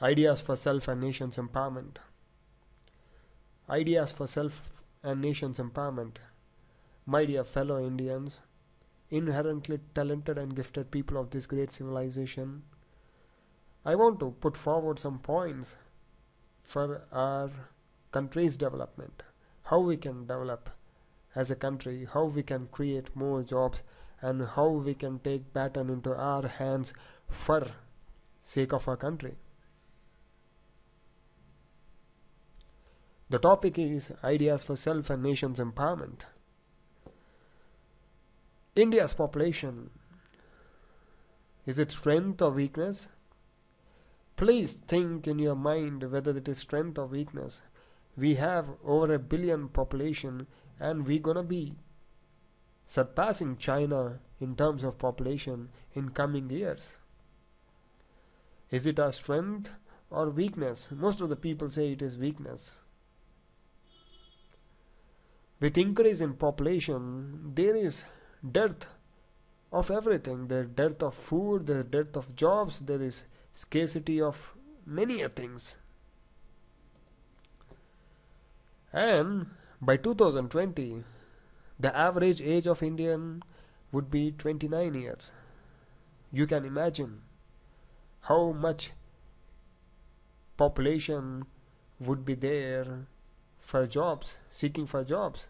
Ideas for self and nation's empowerment. Ideas for self and nation's empowerment. My dear fellow Indians, inherently talented and gifted people of this great civilization, I want to put forward some points for our country's development. How we can develop as a country, how we can create more jobs, and how we can take baton into our hands for sake of our country. The topic is ideas for self and nation's empowerment. India's population, is it strength or weakness? Please think in your mind whether it is strength or weakness. We have over 1 billion population and we're gonna be surpassing China in terms of population in coming years. Is it our strength or weakness? Most of the people say it is weakness. With increase in population, there is dearth of everything. There is dearth of food, there is dearth of jobs, there is scarcity of many things. And by 2020, the average age of Indian would be 29 years. You can imagine how much population would be there for jobs, seeking for jobs.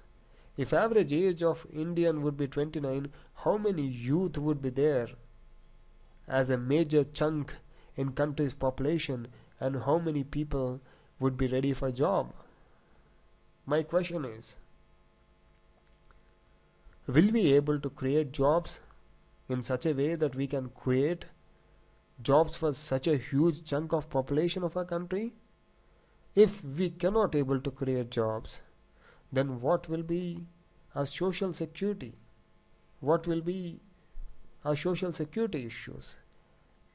If average age of Indian would be 29, how many youth would be there as a major chunk in country's population, and how many people would be ready for job? My question is, will we be able to create jobs in such a way that we can create jobs for such a huge chunk of population of our country? If we cannot able to create jobs, then what will be our social security? What will be our social security issues?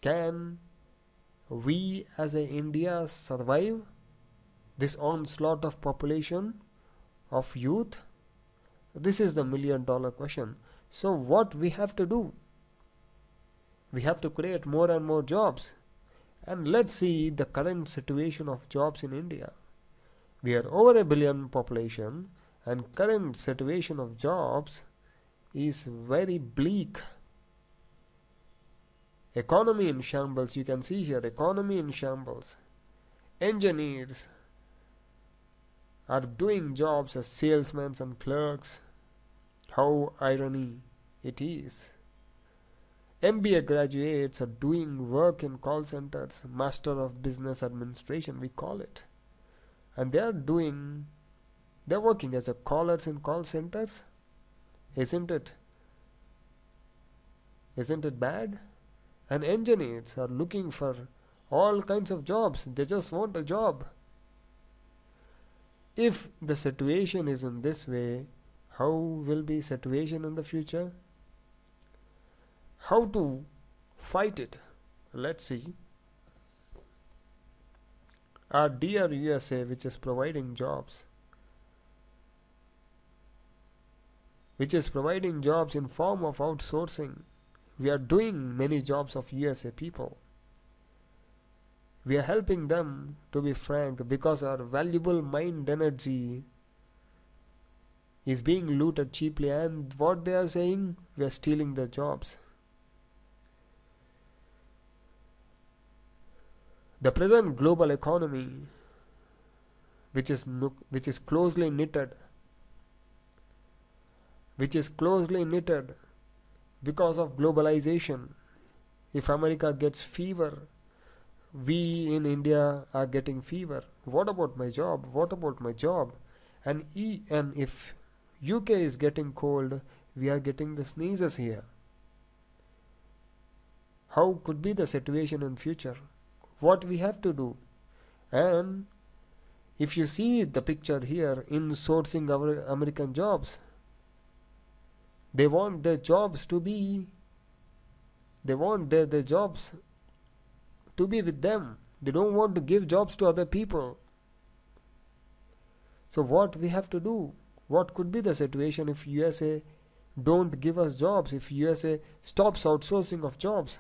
Can we as a India survive this onslaught of population of youth? This is the $1,000,000 question. So what we have to do? We have to create more and more jobs. And let's see the current situation of jobs in India. We are over 1 billion population, and current situation of jobs is very bleak. Economy in shambles. You can see here, economy in shambles. Engineers are doing jobs as salesmen and clerks. How irony it is. MBA graduates are doing work in call centers, Master of Business Administration we call it. And they're working as a callers in call centers. Isn't it bad? And engineers are looking for all kinds of jobs. They just want a job. If the situation is in this way, how will be situation in the future? How to fight it? Let's see. Our dear USA, which is providing jobs, in form of outsourcing. We are doing many jobs of USA people. We are helping them, to be frank, because our valuable mind energy is being looted cheaply, and what they are saying, we are stealing their jobs. The present global economy, which is closely knitted, because of globalization. If America gets fever, we in India are getting fever. What about my job? What about my job? And if UK is getting cold, we are getting the sneezes here. How could be the situation in future? What we have to do? And if you see the picture here, in sourcing our American jobs, they want their jobs to be their jobs to be with them. They don't want to give jobs to other people. So what we have to do? What could be the situation if USA don't give us jobs, if USA stops outsourcing of jobs?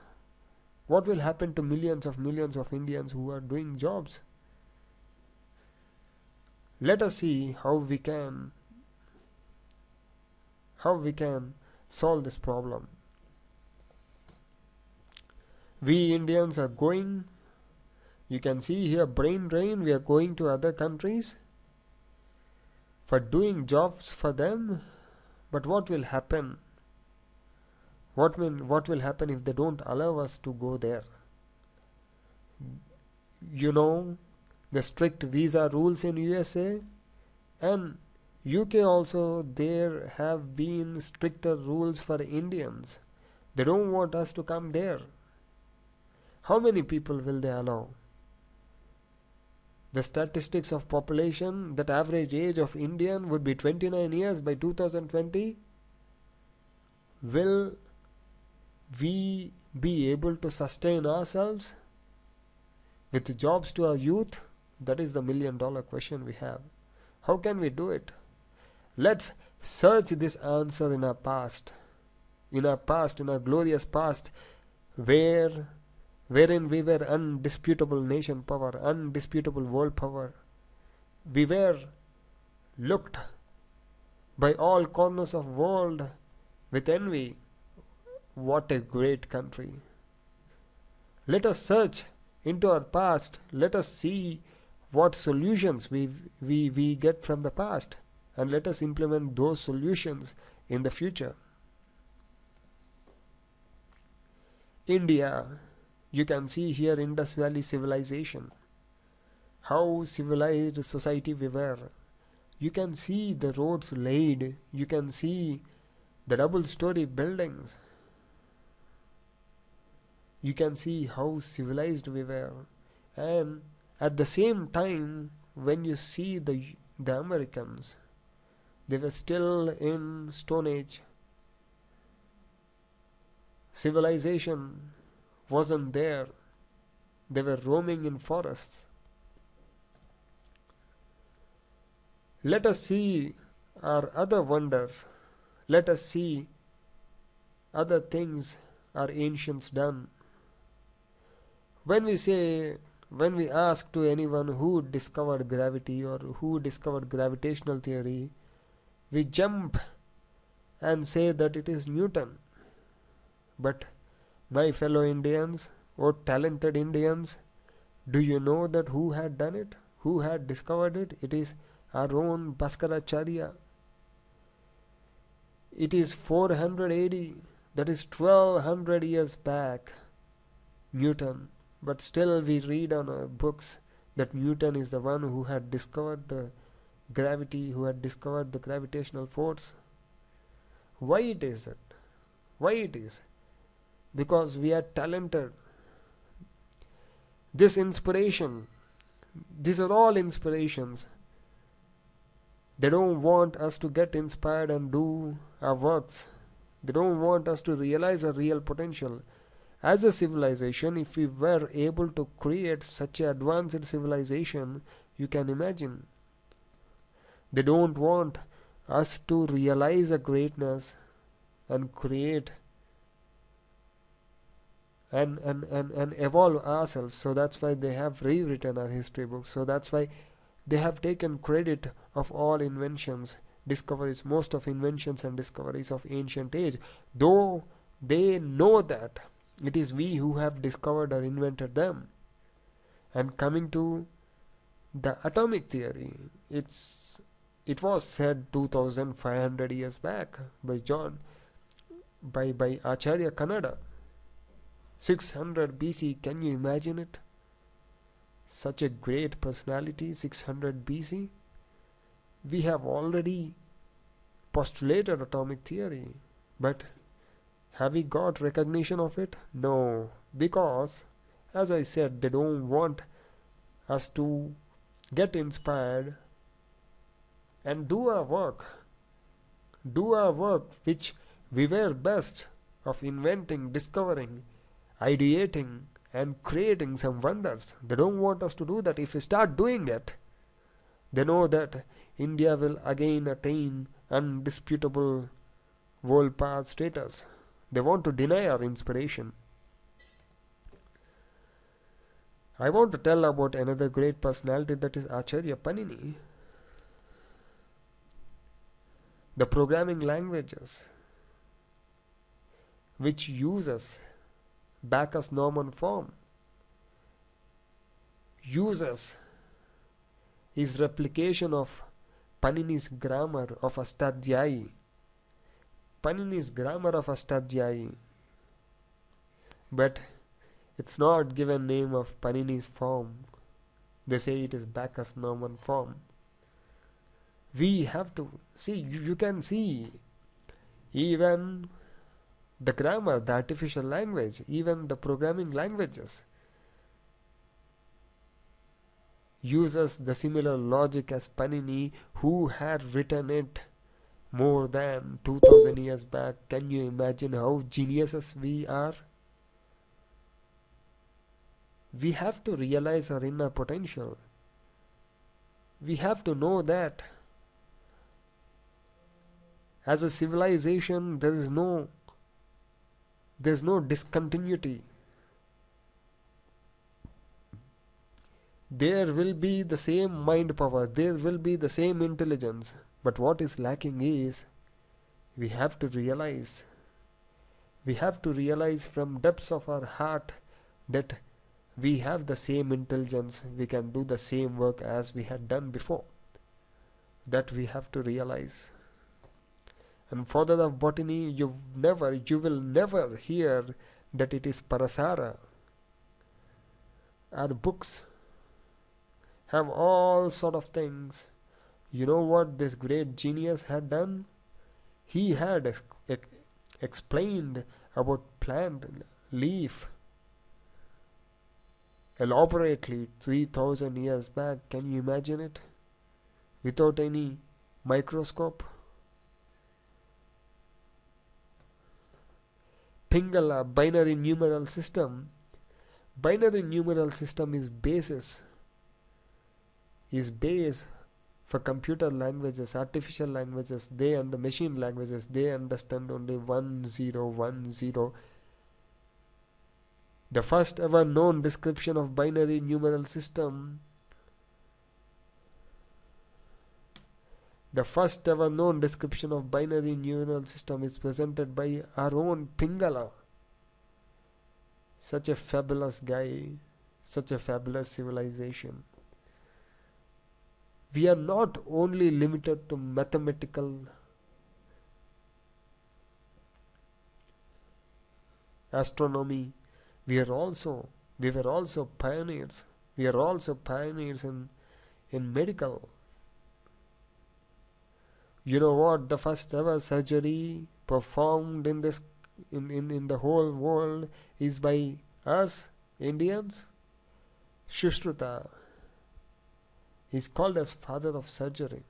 What will happen to millions of Indians who are doing jobs? Let us see how we can solve this problem. We Indians are going, you can see here, brain drain. We are going to other countries for doing jobs for them. But what will happen? What will happen if they don't allow us to go there? You know, the strict visa rules in USA and UK also, there have been stricter rules for Indians. They don't want us to come there. How many people will they allow? The statistics of population, that average age of Indian would be 29 years by 2020. Will we be able to sustain ourselves with jobs to our youth? That is the $1,000,000 question we have. How can we do it? Let's search this answer in our past. In our glorious past, wherein we were undisputable nation power, undisputable world power. We were looked by all corners of world with envy. What a great country. Let us search into our past. Let us see what solutions we get from the past, and let us implement those solutions in the future. India, you can see here Indus Valley civilization, how civilized society we were. You can see the roads laid, you can see the double-story buildings. You can see how civilized we were. And at the same time, when you see the Americans, they were still in Stone Age. Civilization wasn't there. They were roaming in forests. Let us see our other wonders. Let us see other things our ancients done. When we ask to anyone who discovered gravity or who discovered gravitational theory, we jump and say that it is Newton. But my fellow Indians, or talented Indians, do you know that who had done it? Who had discovered it? It is our own Bhaskaracharya. It is 400 AD, that is 1200 years back, Newton. But still we read on our books that Newton is the one who had discovered the gravity, who had discovered the gravitational force. Why it is it? Why it is? Because we are talented. This inspiration, these are all inspirations. They don't want us to get inspired and do our works. They don't want us to realize our real potential. As a civilization, if we were able to create such an advanced civilization, you can imagine. They don't want us to realize a greatness and create and evolve ourselves. So that's why they have rewritten our history books. So that's why they have taken credit of all inventions, discoveries, most of inventions and discoveries of ancient age, though they know that it is we who have discovered or invented them. And coming to the atomic theory, it was said 2500 years back by Acharya Kannada. 600 BC, can you imagine it? Such a great personality, 600 BC. We have already postulated atomic theory, but have we got recognition of it? No, because as I said, they don't want us to get inspired and do our work which we were best of inventing, discovering, ideating and creating some wonders. They don't want us to do that. If we start doing that, they know that India will again attain undisputable world power status. They want to deny our inspiration. I want to tell about another great personality, that is Acharya Panini. The programming languages which uses Bacchus Norman form uses his replication of Panini's grammar of Astadhyayi. Panini's grammar of Astadhyayi, but it's not given name of Panini's form. They say it is Bacchus Norman form. We have to see, you can see even the grammar, the artificial language, even the programming languages uses the similar logic as Panini, who had written it more than 2000 years back. Can you imagine how geniuses we are? We have to realize our inner potential. We have to know that as a civilization there's no discontinuity. There will be the same mind power, there will be the same intelligence, but what is lacking is we have to realize from depths of our heart that we have the same intelligence, we can do the same work as we had done before. That we have to realize. And further of botany, you will never hear that it is Parasara. Our books have all sort of things. You know what this great genius had done? He had explained about plant leaf elaborately 3000 years back. Can you imagine it? Without any microscope. Pingala binary numeral system. Binary numeral system is base for computer languages, artificial languages, and the machine languages. They understand only 1010. The first ever known description of binary numeral system is presented by our own Pingala. Such a fabulous guy, such a fabulous civilization. We are not only limited to mathematical astronomy, we were also pioneers. We are also pioneers in medical. You know what? The first ever surgery performed in the whole world is by us Indians. Shushruta is called as father of surgery.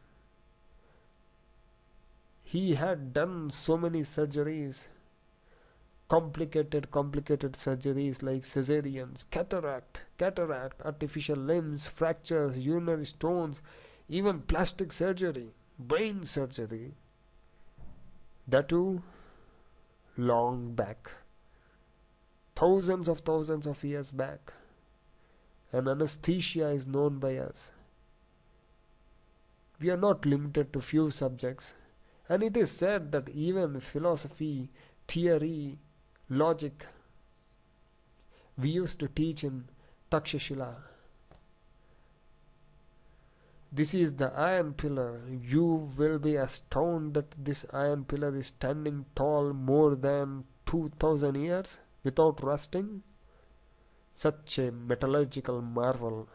He had done so many surgeries, complicated surgeries like cesareans, cataract, artificial limbs, fractures, urinary stones, even plastic surgery, brain surgery. That too long back, thousands of years back. And anesthesia is known by us. We are not limited to few subjects, and it is said that even philosophy, theory, logic we used to teach in Takshashila. This is the iron pillar. You will be astounded that this iron pillar is standing tall more than 2000 years without rusting. Such a metallurgical marvel.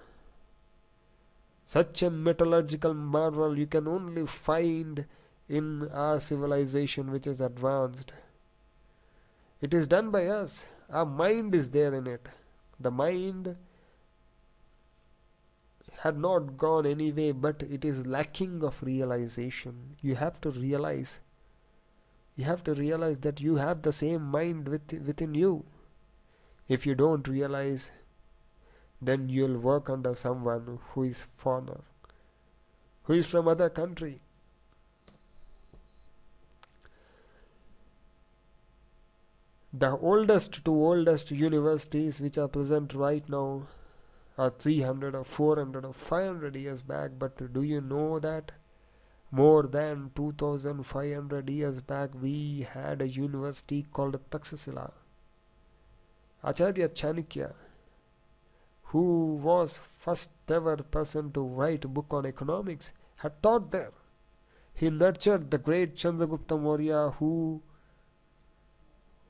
Such a metallurgical marvel you can only find in our civilization, which is advanced. It is done by us. Our mind is there in it. The mind had not gone anyway, but it is lacking of realization. You have to realize. You have to realize that you have the same mind within you. If you don't realize, then you'll work under someone who is foreigner, who is from other country. The oldest universities which are present right now or 300 or 400 or 500 years back, but do you know that more than 2500 years back we had a university called Taxila? Acharya Chanakya, who was first ever person to write a book on economics, had taught there. He nurtured the great Chandragupta Maurya, who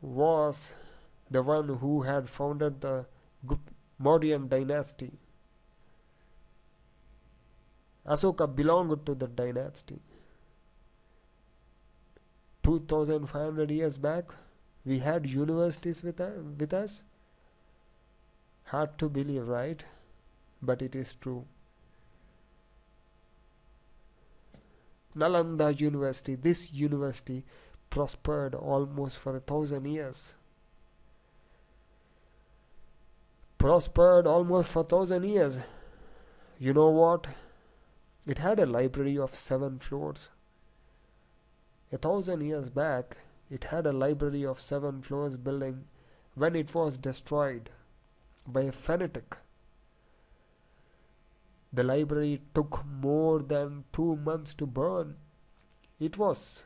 was the one who had founded the Mauryan dynasty. Asoka belonged to the dynasty. 2500 years back, we had universities with us. Hard to believe, right? But it is true. Nalanda University, this university prospered almost for 1,000 years. Prospered almost for 1,000 years. You know what? It had a library of 7 floors. 1,000 years back, it had a library of 7 floors building when it was destroyed by a fanatic. The library took more than 2 months to burn. It was.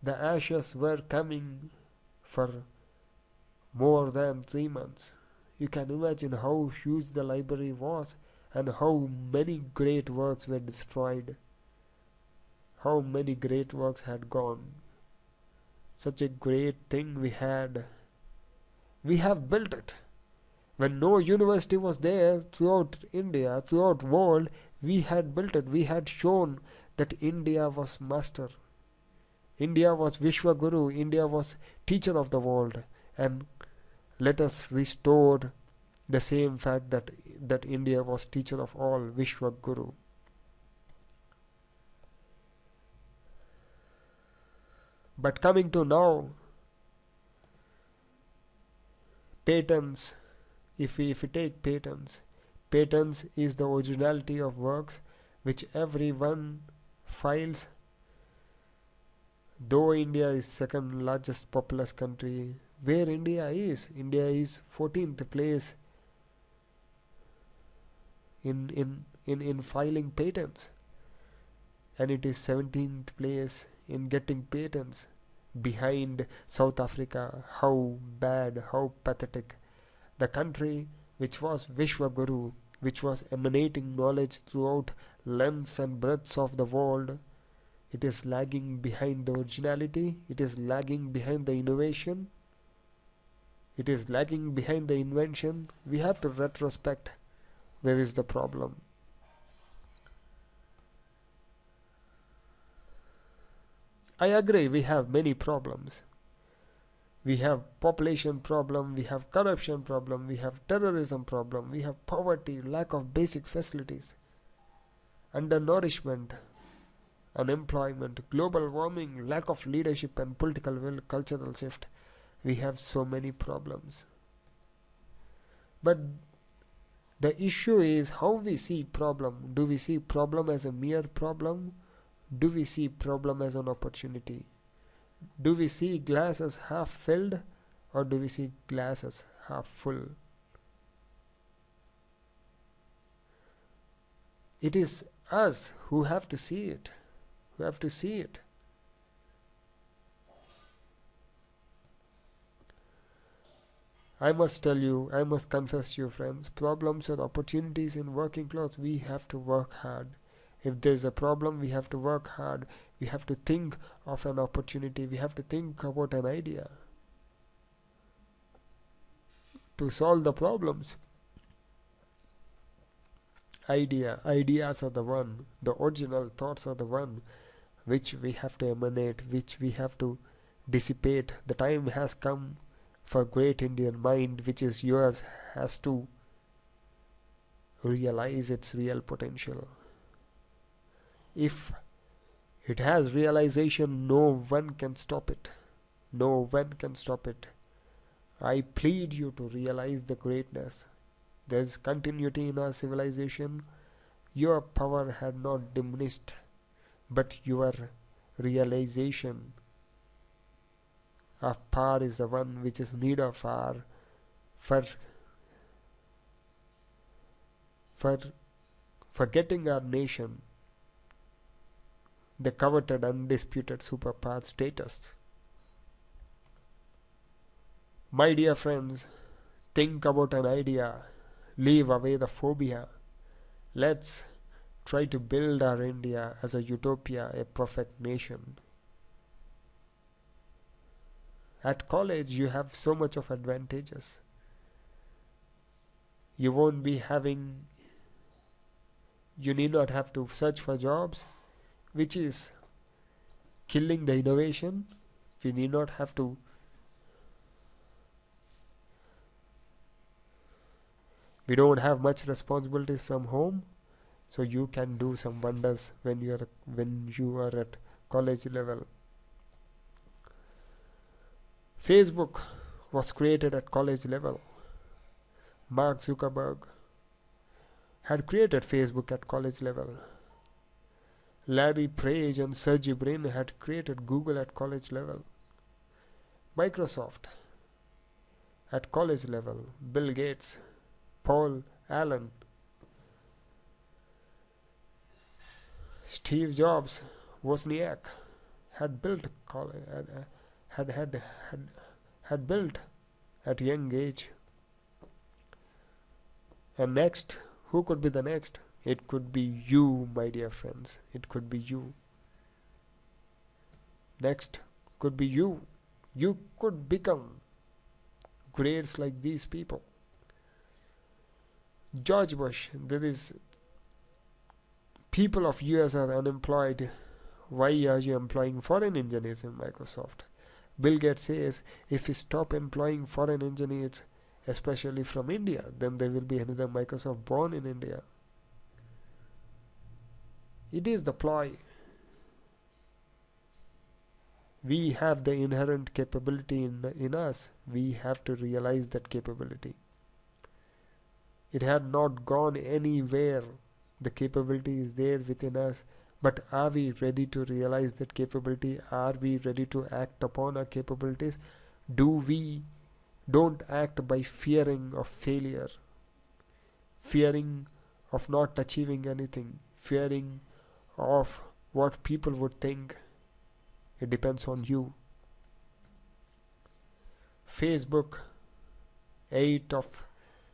The ashes were coming for more than 3 months. You can imagine how huge the library was and how many great works were destroyed. How many great works had gone. Such a great thing we had. We have built it. When no university was there throughout India, throughout world, we had built it. We had shown that India was master. India was Vishwaguru. India was teacher of the world. And let us restore the same fact that India was teacher of all, Vishwaguru. But coming to now, patents. If we take patents, patents is the originality of works which everyone files. Though India is second largest populous country, where India is 14th place in filing patents, and it is 17th place in getting patents, behind South Africa. How bad, how pathetic. The country which was Vishwaguru, which was emanating knowledge throughout lengths and breadths of the world, it is lagging behind the originality, it is lagging behind the innovation, it is lagging behind the invention. We have to retrospect where is the problem. I agree, we have many problems. We have population problem, we have corruption problem, we have terrorism problem, we have poverty, lack of basic facilities, undernourishment, unemployment, global warming, lack of leadership and political will, cultural shift. We have so many problems. But the issue is how we see problem. Do we see problem as a mere problem? Do we see problem as an opportunity? Do we see glass as half filled, or do we see glass as half full? It is us who have to see it. We have to see it. I must tell you, I must confess to you friends, problems and opportunities in working clothes, we have to work hard. If there is a problem, we have to work hard. We have to think of an opportunity. We have to think about an idea to solve the problems. Ideas are the one, the original thoughts are the one which we have to emanate, which we have to dissipate. The time has come for great Indian mind, which is yours, has to realize its real potential. If it has realization, no one can stop it. No one can stop it. I plead you to realize the greatness. There is continuity in our civilization. Your power had not diminished, but your realization of power is the one which is need of our for for forgetting our nation. They coveted undisputed superpower status. My dear friends, think about an idea. Leave away the phobia. Let's try to build our India as a utopia, a perfect nation. At college, you have so much of advantages. You won't be having, you need not have to search for jobs, which is killing the innovation. You need not have to. We don't have much responsibilities from home, so you can do some wonders when you are at college level. Facebook was created at college level. Mark Zuckerberg had created Facebook at college level. Larry Page and Sergey Brin had created Google at college level. Microsoft at college level. Bill Gates, Paul Allen, Steve Jobs, Wozniak had built had built at young age. And next, who could be the next? It could be you, my dear friends. It could be you. Next could be you. You could become greats like these people. George Bush, there is people of US are unemployed. Why are you employing foreign engineers in Microsoft? Bill Gates says if we stop employing foreign engineers, especially from India, then there will be another Microsoft born in India. It is the ploy. We have the inherent capability in us. We have to realize that capability. It had not gone anywhere. The capability is there within us. But are we ready to realize that capability? Are we ready to act upon our capabilities? Don't act by fearing of failure, fearing of not achieving anything, fearing of what people would think. It depends on you. Facebook,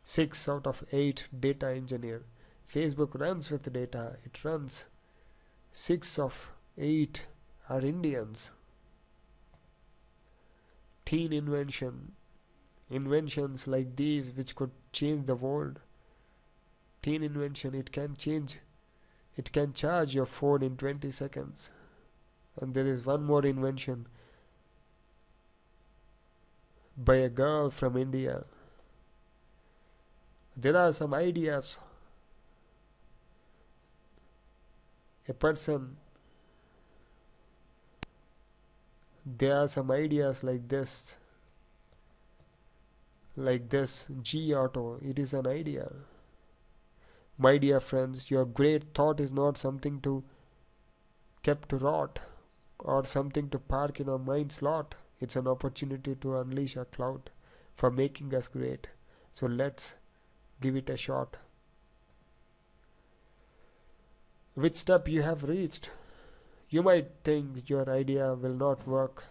6 out of 8 data engineer. Facebook runs with data. It runs. 6 of 8 are Indians. Teen invention. Inventions like these which could change the world. Teen invention, it can charge your phone in 20 seconds. And there is one more invention by a girl from India. There are some ideas. There are some ideas like this. G Auto, it is an idea. My dear friends, your great thought is not something to kept to rot or something to park in our mind slot. It's an opportunity to unleash a cloud for making us great. So let's give it a shot. Which step you have reached? You might think your idea will not work.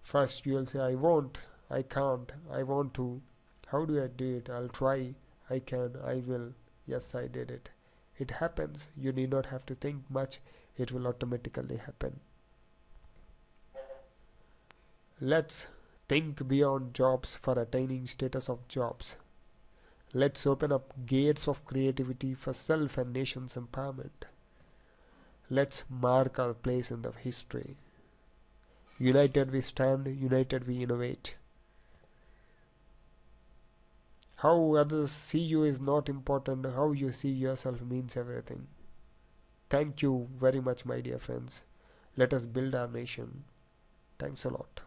First you will say, I won't, I can't, I want to. How do I do it? I'll try, I can, I will. Yes, I did it. It happens. You need not have to think much. It will automatically happen. Let's think beyond jobs for attaining status of jobs. Let's open up gates of creativity for self and nation's empowerment. Let's mark our place in the history. United we stand, united we innovate. How others see you is not important. How you see yourself means everything. Thank you very much, my dear friends. Let us build our nation. Thanks a lot.